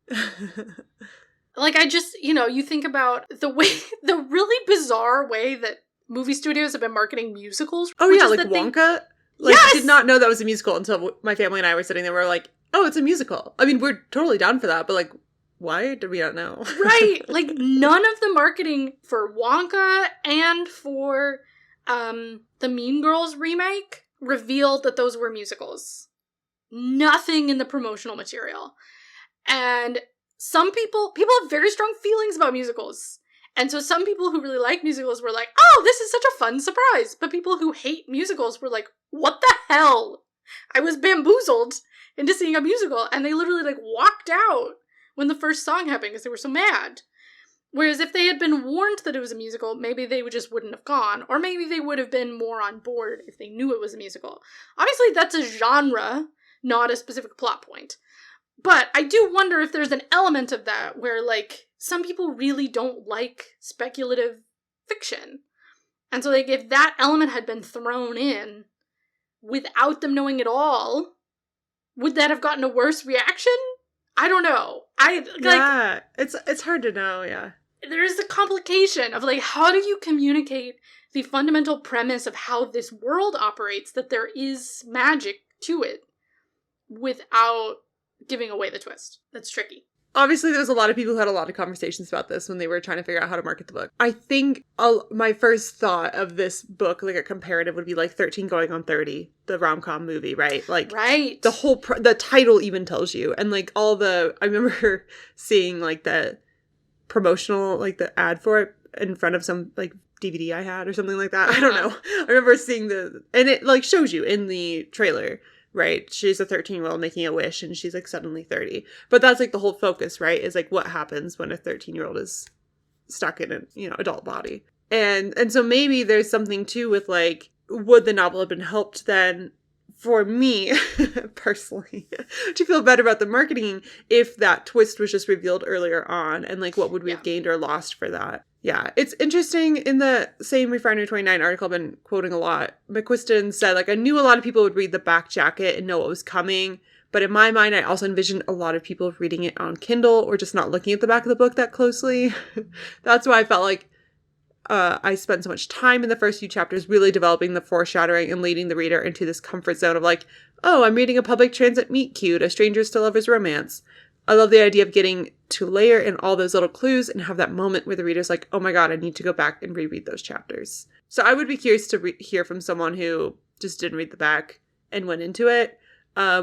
Like, I just, you know, you think about the really bizarre way that movie studios have been marketing musicals. Oh, yeah, like Wonka. Like, I did not know that was a musical until my family and I were sitting there. We were like, oh, it's a musical. I mean, we're totally down for that, but, like, why did we not know? Right. Like, none of the marketing for Wonka and for the Mean Girls remake revealed that those were musicals. Nothing in the promotional material. And some people have very strong feelings about musicals. And so some people who really like musicals were like, oh, this is such a fun surprise. But people who hate musicals were like, what the hell? I was bamboozled into seeing a musical. And they literally, like, walked out when the first song happened because they were so mad. Whereas if they had been warned that it was a musical, maybe they just wouldn't have gone. Or maybe they would have been more on board if they knew it was a musical. Obviously, that's a genre, not a specific plot point. But I do wonder if there's an element of that where, like, some people really don't like speculative fiction. And so, like, if that element had been thrown in without them knowing it all, would that have gotten a worse reaction? I don't know. It's hard to know, yeah. There is the complication of, like, how do you communicate the fundamental premise of how this world operates, that there is magic to it, without giving away the twist? That's tricky. Obviously, there's a lot of people who had a lot of conversations about this when they were trying to figure out how to market the book. I think my first thought of this book, like a comparative, would be like 13 Going on 30, the rom-com movie, right? Like, right. The whole, the title even tells you. And like I remember seeing like the promotional, like the ad for it in front of some like DVD I had or something like that. I don't know. I remember seeing and it like shows you in the trailer right? She's a 13-year-old making a wish and she's like suddenly 30. But that's like the whole focus, right? Is like what happens when a 13-year-old is stuck in an, adult body. And so maybe there's something too with like, would the novel have been helped then for me personally to feel better about the marketing if that twist was just revealed earlier on, and like what would we have gained or lost for that? Yeah, it's interesting. In the same Refinery 29 article I've been quoting a lot, McQuiston said, like, I knew a lot of people would read the back jacket and know what was coming, but in my mind I also envisioned a lot of people reading it on Kindle or just not looking at the back of the book that closely. That's why I felt like I spent so much time in the first few chapters really developing the foreshadowing and leading the reader into this comfort zone of like, oh, I'm reading a public transit meet cute, a strangers to lovers romance. I love the idea of getting to layer in all those little clues and have that moment where the reader's like, oh my god, I need to go back and reread those chapters. So I would be curious to hear from someone who just didn't read the back and went into it.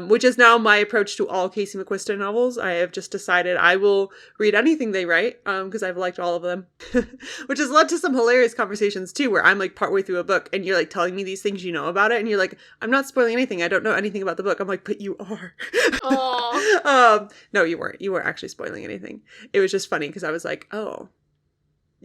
Which is now my approach to all Casey McQuiston novels. I have just decided I will read anything they write, because I've liked all of them, which has led to some hilarious conversations too, where I'm like partway through a book and you're like telling me these things about it, and you're like, I'm not spoiling anything. I don't know anything about the book. I'm like, but you are. No, you weren't. You weren't actually spoiling anything. It was just funny because I was like, oh.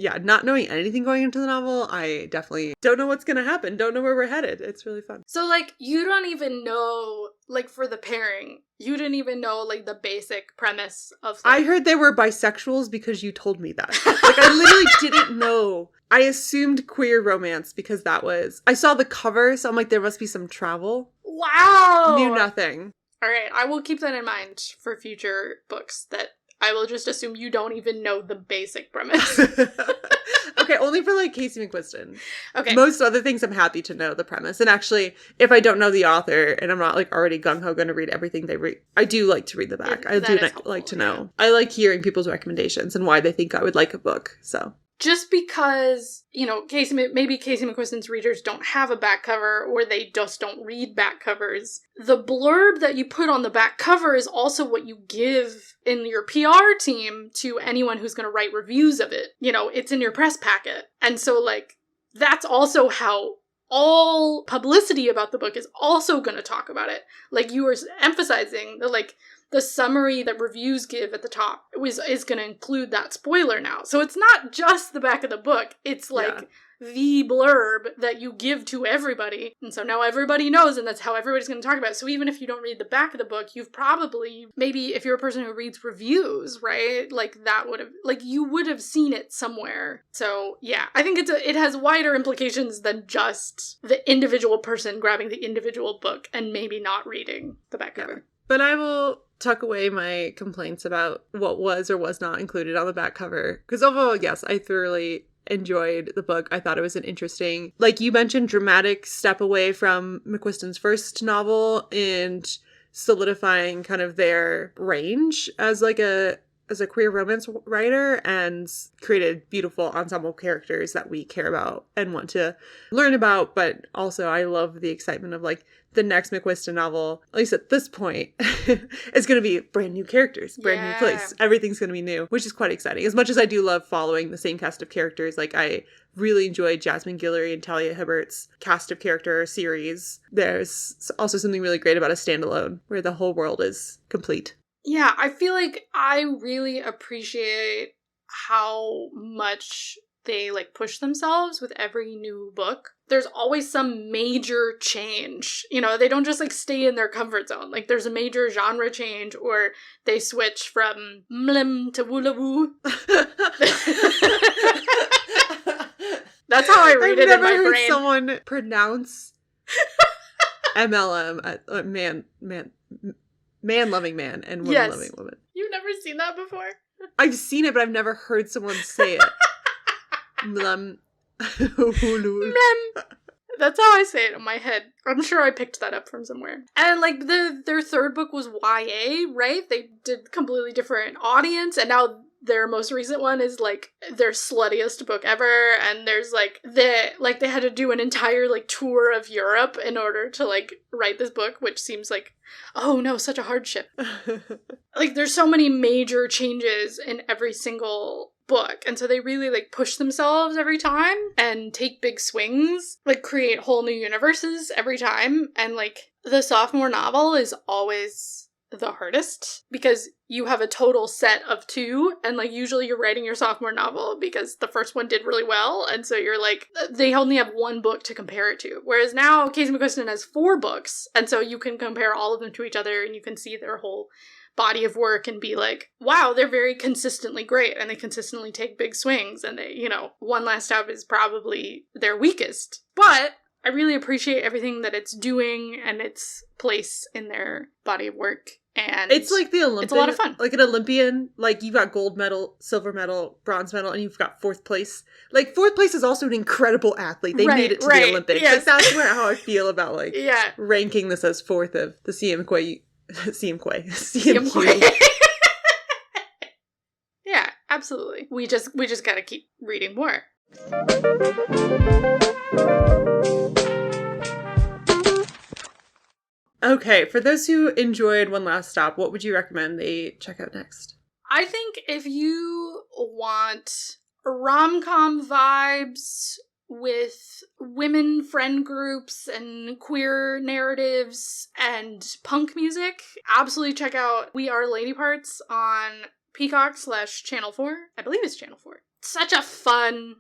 Yeah, not knowing anything going into the novel, I definitely don't know what's going to happen. Don't know where we're headed. It's really fun. So, like, you don't even know, like, for the pairing, you didn't even know, like, the basic premise of... Like... I heard they were bisexuals because you told me that. Like, I literally didn't know. I assumed queer romance because that was... I saw the cover, so I'm like, there must be some travel. Wow! Knew nothing. All right, I will keep that in mind for future books, that I will just assume you don't even know the basic premise. Okay, only for like Casey McQuiston. Okay. Most other things I'm happy to know the premise. And actually, if I don't know the author and I'm not like already gung-ho going to read everything they read, I do like to read the back. I do like to know. Yeah. I like hearing people's recommendations and why they think I would like a book, so... Just because, maybe Casey McQuiston's readers don't have a back cover, or they just don't read back covers, the blurb that you put on the back cover is also what you give in your PR team to anyone who's going to write reviews of it. It's in your press packet. And so, like, that's also how all publicity about the book is also going to talk about it. Like, you were emphasizing that, like, the summary that reviews give at the top is going to include that spoiler now. So it's not just the back of the book. It's like the blurb that you give to everybody. And so now everybody knows, and that's how everybody's going to talk about it. So even if you don't read the back of the book, you've probably, maybe if you're a person who reads reviews, right? Like that would have, like you would have seen it somewhere. So yeah, I think it has wider implications than just the individual person grabbing the individual book and maybe not reading the back cover. But I will tuck away my complaints about what was or was not included on the back cover. Because overall, yes, I thoroughly enjoyed the book. I thought it was an interesting, like you mentioned, dramatic step away from McQuiston's first novel and solidifying kind of their range as a queer romance writer, and created beautiful ensemble characters that we care about and want to learn about. But also I love the excitement of like the next McQuiston novel, at least at this point, is going to be brand new characters, brand new place. Everything's going to be new, which is quite exciting. As much as I do love following the same cast of characters, like I really enjoyed Jasmine Guillory and Talia Hibbert's cast of character series. There's also something really great about a standalone where the whole world is complete. Yeah, I feel like I really appreciate how much they like push themselves with every new book. There's always some major change. They don't just like stay in their comfort zone. Like there's a major genre change, or they switch from mlem to WooLaWoo. That's how I read it in my brain. I've never heard someone pronounce MLM, man-loving man and woman-loving woman. You've never seen that before? I've seen it, but I've never heard someone say it. Mlem. That's how I say it in my head. I'm sure I picked that up from somewhere. And like their third book was YA, right? They did completely different audience, and now their most recent one is like their sluttiest book ever, and there's like they had to do an entire like tour of Europe in order to like write this book, which seems like, oh no, such a hardship. Like there's so many major changes in every single book. And so they really like push themselves every time and take big swings, like create whole new universes every time. And like the sophomore novel is always the hardest because you have a total set of 2, and like usually you're writing your sophomore novel because the first one did really well, and so you're like, they only have 1 book to compare it to, whereas now Casey McQuiston has 4 books, and so you can compare all of them to each other and you can see their whole body of work and be like, wow, they're very consistently great and they consistently take big swings, and they, you know, One Last Stop is probably their weakest, but I really appreciate everything that it's doing and its place in their body of work. And it's like the Olympic. It's a lot of fun. Like an Olympian, like you've got gold medal, silver medal, bronze medal, and you've got 4th place. Like 4th place is also an incredible athlete. They made it to the Olympics. Yes. Like that's how I feel about like ranking this as 4th of the CMQ. Yeah, absolutely. We just gotta keep reading more. Okay, for those who enjoyed One Last Stop, what would you recommend they check out next? I think if you want rom-com vibes with women friend groups and queer narratives and punk music, absolutely check out We Are Lady Parts on Peacock/Channel 4. I believe it's Channel 4. Such a fun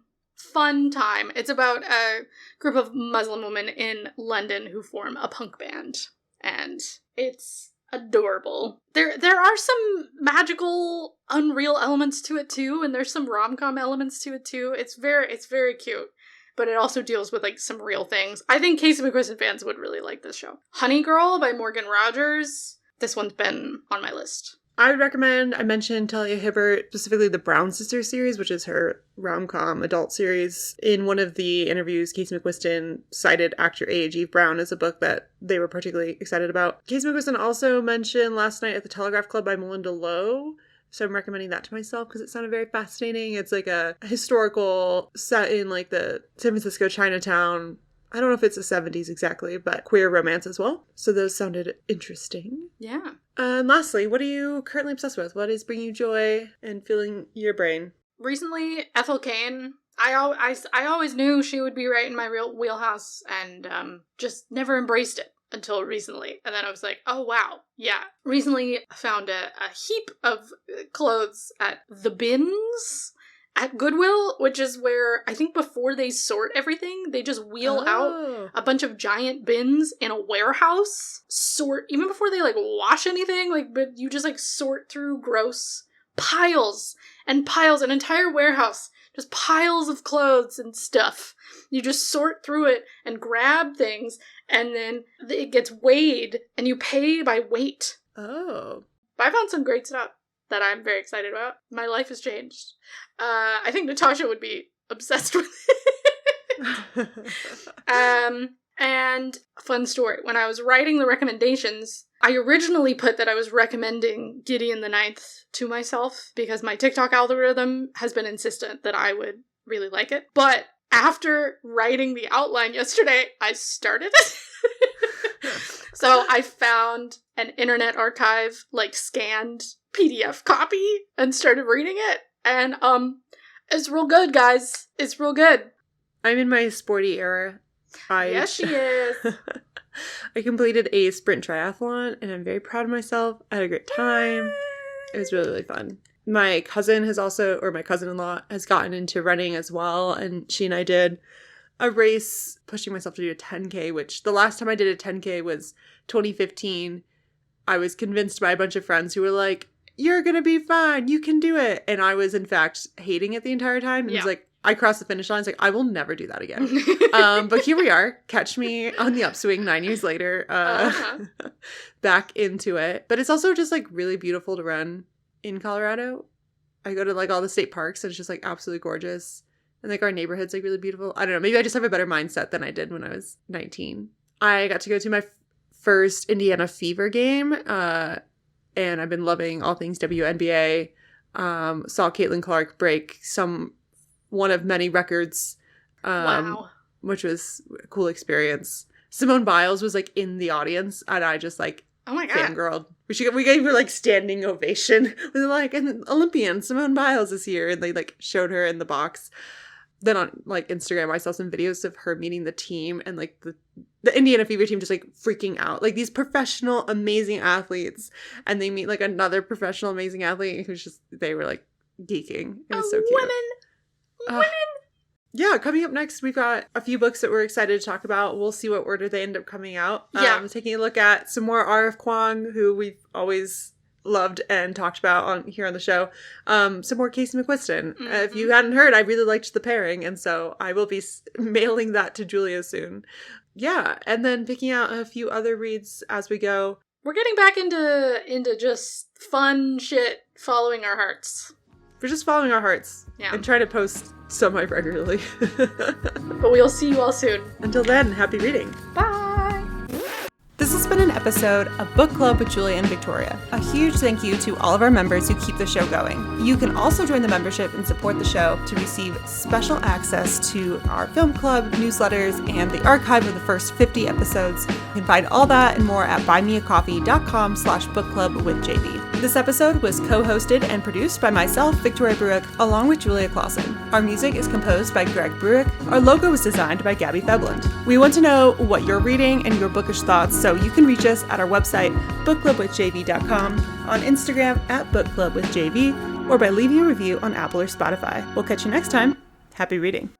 time. It's about a group of Muslim women in London who form a punk band. And it's adorable. There are some magical, unreal elements to it too, and there's some rom-com elements to it too. It's very cute, but it also deals with like some real things. I think Casey McQuiston fans would really like this show. Honey Girl by Morgan Rogers. This one's been on my list. I would recommend, I mentioned Talia Hibbert, specifically the Brown Sisters series, which is her rom-com adult series. In one of the interviews, Casey McQuiston cited Act Your Age, Eve Brown, as a book that they were particularly excited about. Casey McQuiston also mentioned Last Night at the Telegraph Club by Melinda Lowe. So I'm recommending that to myself because it sounded very fascinating. It's like a historical set in like the San Francisco Chinatown. I don't know if it's the 70s exactly, but queer romance as well. So those sounded interesting. Yeah. And lastly, what are you currently obsessed with? What is bringing you joy and filling your brain? Recently, Ethel Cain. I always knew she would be right in my real wheelhouse and just never embraced it until recently. And then I was like, oh, wow. Yeah. Recently found a heap of clothes at the bins at Goodwill, which is where I think before they sort everything, they just wheel out a bunch of giant bins in a warehouse. Even before they like wash anything, like, but you just like sort through gross piles and piles, an entire warehouse, just piles of clothes and stuff. You just sort through it and grab things, and then it gets weighed, and you pay by weight. Oh. But I found some great stuff that I'm very excited about. My life has changed. I think Natasha would be obsessed with it. And fun story. When I was writing the recommendations, I originally put that I was recommending Gideon the Ninth to myself because my TikTok algorithm has been insistent that I would really like it. But after writing the outline yesterday, I started it. So I found an Internet Archive, like, scanned PDF copy and started reading it. And, it's real good, guys. It's real good. I'm in my sporty era. Yes, she is. I completed a sprint triathlon, and I'm very proud of myself. I had a great time. It was really, really fun. My cousin has also, or my cousin-in-law, has gotten into running as well, and she and I did a race pushing myself to do a 10K, which the last time I did a 10K was 2015. I was convinced by a bunch of friends who were like, you're gonna be fine, you can do it. And I was, in fact, hating it the entire time. And it was like, I crossed the finish line. It's like, I will never do that again. But here we are. Catch me on the upswing 9 years later, back into it. But it's also just, like, really beautiful to run in Colorado. I go to, like, all the state parks, and it's just, like, absolutely gorgeous. And, like, our neighborhood's, like, really beautiful. I don't know. Maybe I just have a better mindset than I did when I was 19. I got to go to my first Indiana Fever game, and I've been loving all things WNBA. Saw Caitlin Clark break one of many records, which was a cool experience. Simone Biles was, like, in the audience, and I just, like, Oh my God. Fangirled. We gave her like standing ovation. We were like, an Olympian, Simone Biles is here. And they like showed her in the box. Then on like Instagram, I saw some videos of her meeting the team and like the Indiana Fever team just like freaking out. Like these professional, amazing athletes. And they meet like another professional, amazing athlete who's just, they were like geeking. It was so cute. Women. Yeah, coming up next, we've got a few books that we're excited to talk about. We'll see what order they end up coming out. Yeah. Taking a look at some more R.F. Kuang, who we've always loved and talked about here on the show. Some more Casey McQuiston. Mm-hmm. If you hadn't heard, I really liked the pairing, and so I will be mailing that to Julia soon. Yeah, and then picking out a few other reads as we go. We're getting back into just fun shit following our hearts. We're just following our hearts. Yeah. And try to post semi-regularly. But we'll see you all soon. Until then, happy reading. Bye! This has been an episode of Book Club with Julia and Victoria. A huge thank you to all of our members who keep the show going. You can also join the membership and support the show to receive special access to our film club, newsletters, and the archive of the first 50 episodes. You can find all that and more at buymeacoffee.com/bookclubwithjv. This episode was co-hosted and produced by myself, Victoria Bruick, along with Julia Clausen. Our music is composed by Greg Bruick. Our logo was designed by Gabby Febland. We want to know what you're reading and your bookish thoughts, so you can reach us at our website, bookclubwithjv.com, on Instagram at bookclubwithjv, or by leaving a review on Apple or Spotify. We'll catch you next time. Happy reading.